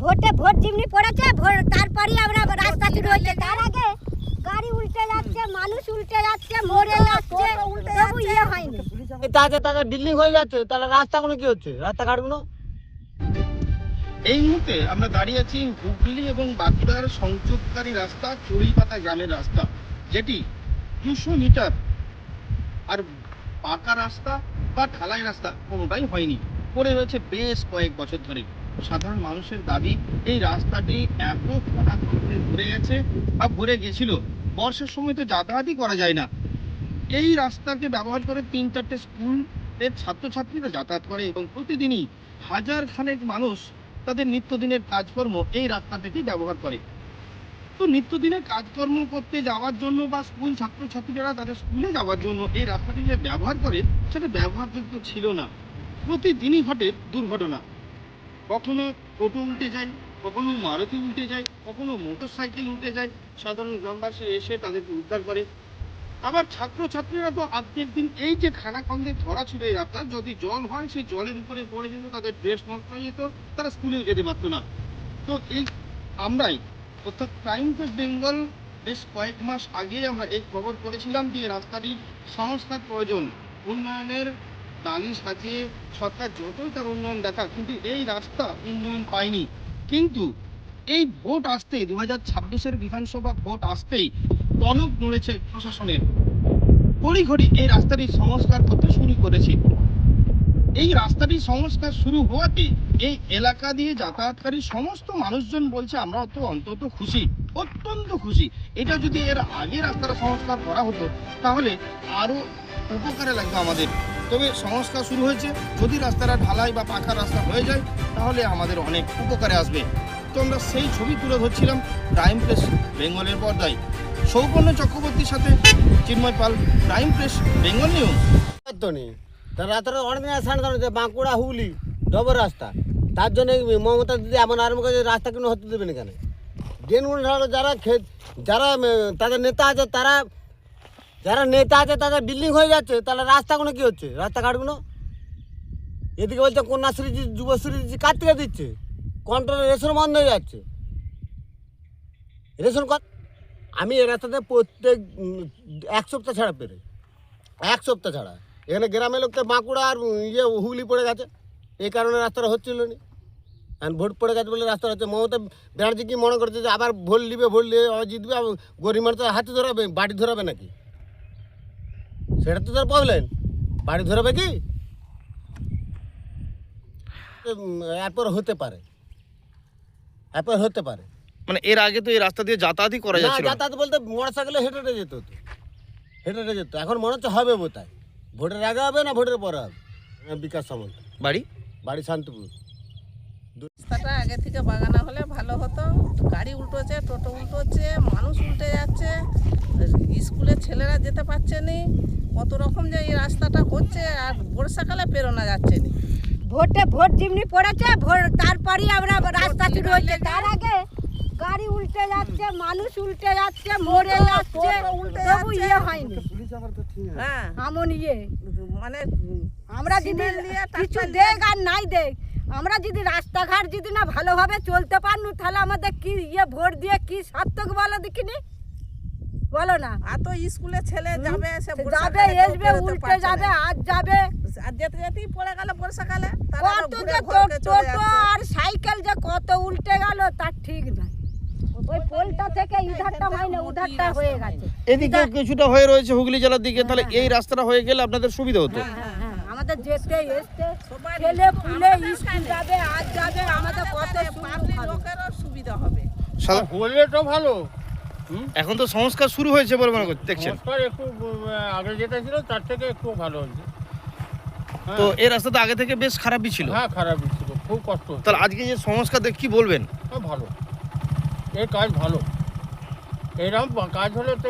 ভোটে ভোট যেমনি পড়েছে তারপরই আমরা রাস্তা শুরু হয়েছে। তার আগে গাড়ি উল্টে যাচ্ছে, মানুষ উল্টে যাচ্ছে, মরে যাচ্ছে, তবু ইয়ে হয়নি। তাদের বিল্ডিং হয়ে যাচ্ছে, তাহলে রাস্তাগুলো কি হচ্ছে? রাস্তাঘাটগুলো এই মুহূর্তে আমরা দাঁড়িয়ে আছি হুগলি এবং বাঁকুড়ার সংযোগকারী রাস্তা চড়ুইপাতা গ্রামের রাস্তা, যেটি 200 মিটার আর পাকা রাস্তা বা ঢালাই রাস্তা কোনোটাই হয়নি, পড়ে রয়েছে বেশ কয়েক বছর ধরে। সাধারণ মানুষের দাবি এই রাস্তাটি এত ভরে গেছে বা ভরে গেছিল, বর্ষার সময় তো যাতায়াতই করা যায় না। এই রাস্তাকে ব্যবহার করে 3-4টে স্কুলের ছাত্রছাত্রীরা যাতায়াত করে এবং প্রতিদিনই হাজার খানেক মানুষ তাদের নিত্যদিনের কাজকর্ম এই রাস্তা থেকেই ব্যবহার করে। তো নিত্যদিনের কাজকর্ম করতে যাওয়ার জন্য বা স্কুল ছাত্রছাত্রীরা তাদের স্কুলে যাওয়ার জন্য এই রাস্তাটি যে ব্যবহার করে সেটা ব্যবহারযোগ্য ছিল না। প্রতিদিনই ঘটে দুর্ঘটনা, কখনো টোটো উল্টে যায়, কখনো মারুতি উল্টে যায়, কখনো মোটর সাইকেল উল্টে যায়। সাধারণ গ্রামবাসী এসে তাদেরকে উদ্ধার করে। আবার ছাত্রছাত্রীরা তো আজকের দিন এই যে খানাখন্দে ধরা ছিল এই রাস্তা, যদি জল হয় সেই জলের উপরে পড়ে যেত, তাদের ড্রেস নষ্ট হয়ে যেত, তারা স্কুলেও যেতে পারতো না। তো এই আমরাই অর্থাৎ টাইমস অফ বেঙ্গল বেশ কয়েক মাস আগে আমরা এই খবর করেছিলাম যে রাস্তাটির সংস্কার প্রয়োজন। উন্নয়নের দানি সাজিয়ে সরকার যতই তার উন্নয়ন দেখা, কিন্তু এই রাস্তা উন্নয়ন পায়নি। কিন্তু এই ভোট আসতে 2026-এর বিধানসভা ভোট আসতেই টনক নড়েছে প্রশাসনের। তড়িঘড়ি এই রাস্তাটি সংস্কার করতে শুরু করেছে। এই রাস্তাটি সংস্কার শুরু হওয়াতে এই এলাকা দিয়ে যাতায়াতকারী সমস্ত মানুষজন বলছে আমরা তো অন্তত খুশি, অত্যন্ত খুশি। এটা যদি এর আগে রাস্তাটা সংস্কার করা হতো তাহলে আরো উপকারে লাগবে আমাদের। তবে সংস্কার শুরু হয়েছে, যদি রাস্তাটা ঢালাই বা পাকা রাস্তা হয়ে যায় তাহলে আমাদের অনেক উপকারে আসবে। তো আমরা সেই ছবি তুলে ধরছিলাম প্রাইম প্রেস বেঙ্গলের পর্দায়। সৌপর্ণ চক্রবর্তীর সাথে চিন্ময় পাল, প্রাইম প্রেস বেঙ্গল নিউজ। তো নেই, তার রাস্তাটা অনেকদিন আসে বাঁকুড়া হুগলি ডবল রাস্তা। তার জন্য মমতা দিদি এমন আরম্ভ করে রাস্তা কেন হতে দেবেন এখানে? ড্রেনগুলো যারা তাদের নেতা আছে, তাদের বিল্ডিং হয়ে যাচ্ছে, তাহলে রাস্তাগুলো কি হচ্ছে? রাস্তাঘাটগুলো এদিকে বলছে কন্যাশ্রী যুবশ্রী কার থেকে দিচ্ছে, কন্ট্রোলের রেশন বন্ধ হয়ে যাচ্ছে। রেশন আমি এ রাস্তাতে প্রত্যেক 1 সপ্তাহ ছাড়া পেরে, 1 সপ্তাহ ছাড়া এখানে গ্রামের লোক তো বাঁকুড়া আর হুগলি পড়ে গেছে, এই কারণে রাস্তাটা হচ্ছিল না। আর ভোট পড়ে গেছে বলে রাস্তা হচ্ছে। মমতা ব্যানার্জি কি মনে করছে যে আবার ভোট নিয়ে জিতবে, গরিব মানুষ হাতে ধরাবে, বাড়ি ধরাবে নাকি? সেটা তো তার প্রবলেম, বাড়ি ধরাবে কি? এরপর হতে পারে, মানে এর আগে তো এই রাস্তা দিয়ে যাতায়াতই করা যাচ্ছিল না। যাতায়াত বলতে মোটর সাইকেলে হেঁটে যেত, এখন মনে হচ্ছে হবে বোধহয়। ভোটের আগে হবে না ভোটের পরে হবে? বিকাশ সামন্ত বাড়ি শান্তিপুর। রাস্তাটা আগে থেকে বাগানো হলে ভালো হতো। গাড়ি উল্টোছে, টোটো উল্টোচ্ছে, মানুষ উল্টে যাচ্ছে, স্কুলের ছেলেরা যেতে পারছে না। কত রকম যে এই রাস্তাটা হচ্ছে, আর বর্ষাকালে পেরোনো যাচ্ছে না। ভোটে ভোট যেমনি পড়েছে তারপরই আমরা রাস্তা শুরু হয়েছে। তার আগে গাড়ি উল্টে যাচ্ছে, মানুষ উল্টে যাচ্ছে, মরে যাচ্ছে, তবু ইয়ে হয়নি। হ্যাঁ, এমন ইয়ে মানে আমরা যদি কিছু দেখ আর নাই দেখ, আমরা যদি রাস্তাঘাট যদি না ভালোভাবে চলতে পারনু তাহলে আমাদের কি ইয়ে ভোট দিয়ে কি সার্থক বলো দেখিনি, বলো না? আর তো স্কুলে ছেলে যাবে, যাবে আসবে, উল্টে যাবে, আজ যাবে, আর যেতেই পড়ে গেল বর্ষাকালে। কত যে টোটো আর সাইকেল যে কত উল্টে গেল তার ঠিক নাই। ওই পোলটা থেকে ইধারটা হয় না, উধারটা হয়ে গেছে। এদিকে কিছুটা হয়ে রয়েছে হুগলি জেলার দিকে, তাহলে এই রাস্তাটা হয়ে গেলে আপনাদের সুবিধা হতো। আমাদের যেতে আসতে ছেলে পুলে স্কুল যাবে, আজ যাবে, আমাদের কত লোকেরও সুবিধা হবে। হলে তো ভালো। এখন তো সংস্কার শুরু হয়েছে বলে মনে করতে দেখছেন? সংস্কার একটু আগে যেটা ছিল তার থেকে একটু ভালো হয়েছে। তো এই রাস্তা তো আগে থেকে বেশ খারাপই ছিল। হ্যাঁ, খারাপই ছিল, খুব কষ্ট হতো। তাহলে আজকে যে সংস্কার দেখে কি বলবেন? ভালো, এই কাজ ভালো, এইরকম কাজ হলে তো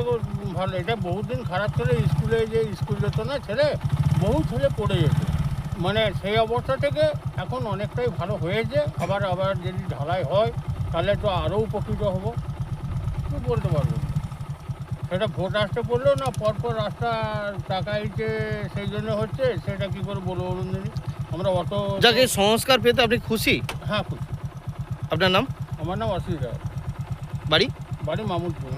ভালো। এটা বহুদিন খারাপ ছিল, স্কুল যেত না ছেলে, বহু ছেলে পড়ে যেত। মানে সেই অবস্থা থেকে এখন অনেকটাই ভালো হয়েছে। আবার যদি ঢালাই হয় তাহলে তো আরও উপকৃত হব, কি বলতে পারবো। সেটা ভোট আসতে পড়লেও না, পরপর রাস্তা টাকা দিতে সেই জন্য হচ্ছে, সেটা কি করে বলবো বলুন দিদি। আমরা অত যাকে সংস্কার পেতে আপনি খুশি? হ্যাঁ, খুশি। আপনার নাম? আমার নাম অসিত রায়, বাড়ি? বাড়ি মামুদপুর।